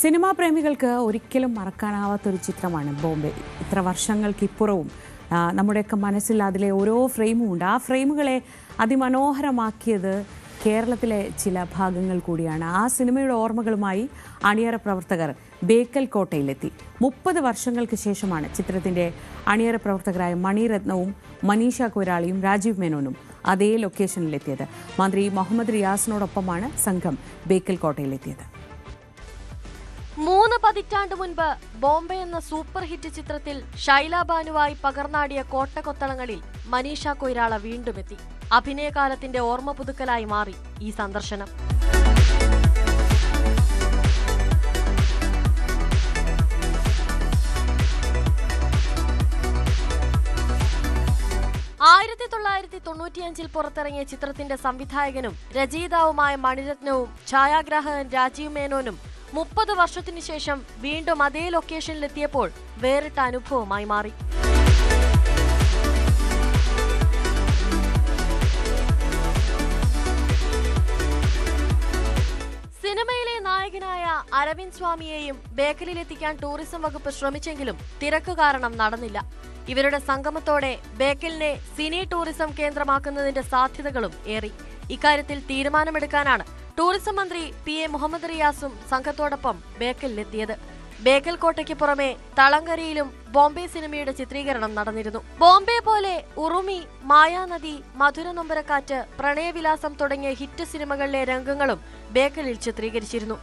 Cinema പ്രേമികൾക്ക് ഒരിക്കലും മറക്കാനാവാത്തൊരു ചിത്രമാണ് ബോംബെ. ഇത്ര വർഷങ്ങൾക്കിപ്പുറവും നമ്മുടെയൊക്കെ മനസ്സിൽ അതിലെ ഓരോ ഫ്രെയിമും ഉണ്ട്. ആ ഫ്രെയിമുകളെ അതിമനോഹരമാക്കിയത് കേരളത്തിലെ ചില ഭാഗങ്ങൾ കൂടിയാണ്. ആ സിനിമയുടെ ഓർമ്മകളുമായി അണിയറ പ്രവർത്തകർ ബേക്കൽ കോട്ടയിലെത്തി. 30 വർഷങ്ങൾക്ക് ശേഷമാണ് ചിത്രത്തിൻ്റെ അണിയറ പ്രവർത്തകരായ മണിരത്നവും മനീഷ കൊയ്രാളയും രാജീവ് മേനോനും അതേ ലൊക്കേഷനിലെത്തിയത്. മന്ത്രി മുഹമ്മദ് റിയാസിനോടൊപ്പമാണ് സംഘം ബേക്കൽ കോട്ടയിലെത്തിയത്. 3 പതിറ്റാണ്ട് മുൻപ് ബോംബെ എന്ന സൂപ്പർ ഹിറ്റ് ചിത്രത്തിൽ ഷൈല ബാനുവായി പകർന്നാടിയ കോട്ടകൊത്തളങ്ങളിൽ മനീഷ കൊയ്രാള വീണ്ടുമെത്തി. അഭിനയകാലത്തിന്റെ ഓർമ്മ പുതുക്കലായി മാറി ഈ സന്ദർശനം. ിൽ പുറത്തിറങ്ങിയ ചിത്രത്തിന്റെ സംവിധായകനും രചയിതാവുമായ മണിരത്നവും ഛായാഗ്രാഹകൻ രാജീവ് മേനോനും 30 വർഷത്തിനു ശേഷം വീണ്ടും അതേ ലൊക്കേഷനിലെത്തിയപ്പോൾ വേറിട്ട അനുഭവമായി മാറി. സിനിമയിലെ നായകനായ അരവിന്ദ് സ്വാമിയെയും ബേക്കലിലെത്തിക്കാൻ ടൂറിസം വകുപ്പ് ശ്രമിച്ചെങ്കിലും തിരക്ക് കാരണം നടന്നില്ല. ഇവരുടെ സംഗമത്തോടെ ബേക്കലിനെ സിനി ടൂറിസം കേന്ദ്രമാക്കുന്നതിന്റെ സാധ്യതകളും ഏറി. ഇക്കാര്യത്തിൽ തീരുമാനമെടുക്കാനാണ് ടൂറിസം മന്ത്രി PA മുഹമ്മദ് റിയാസും സംഘത്തോടൊപ്പം ബേക്കലിലെത്തിയത്. ബേക്കൽ കോട്ടയ്ക്ക് പുറമെ തളങ്കരയിലും ബോംബെ സിനിമയുടെ ചിത്രീകരണം നടന്നിരുന്നു. ബോംബെ പോലെ ഉറുമി, മായാനദി, മധുര നൊമ്പരക്കാറ്റ്, പ്രണയവിലാസം തുടങ്ങിയ ഹിറ്റ് സിനിമകളിലെ രംഗങ്ങളും ബേക്കലിൽ ചിത്രീകരിച്ചിരുന്നു.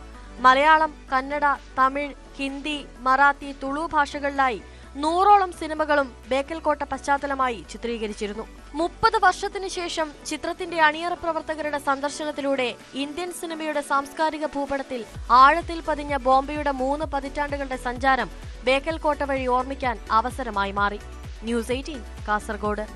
മലയാളം, കന്നഡ, തമിഴ്, ഹിന്ദി, മറാത്തി, തുളു ഭാഷകളിലായി 100ഓളം സിനിമകളും ബേക്കൽ കോട്ട പശ്ചാത്തലമായി ചിത്രീകരിച്ചിരുന്നു. 30 വർഷത്തിനു ശേഷം ചിത്രത്തിന്റെ അണിയറ പ്രവർത്തകരുടെ സന്ദർശനത്തിലൂടെ ഇന്ത്യൻ സിനിമയുടെ സാംസ്കാരിക ഭൂപടത്തിൽ ആഴത്തിൽ പതിഞ്ഞ ബോംബെയുടെ 3 പതിറ്റാണ്ടുകളുടെ സഞ്ചാരം ബേക്കൽ കോട്ട വഴി ഓർമ്മിക്കാൻ അവസരമായി മാറി. ന്യൂസ് 18 കാസർഗോഡ്.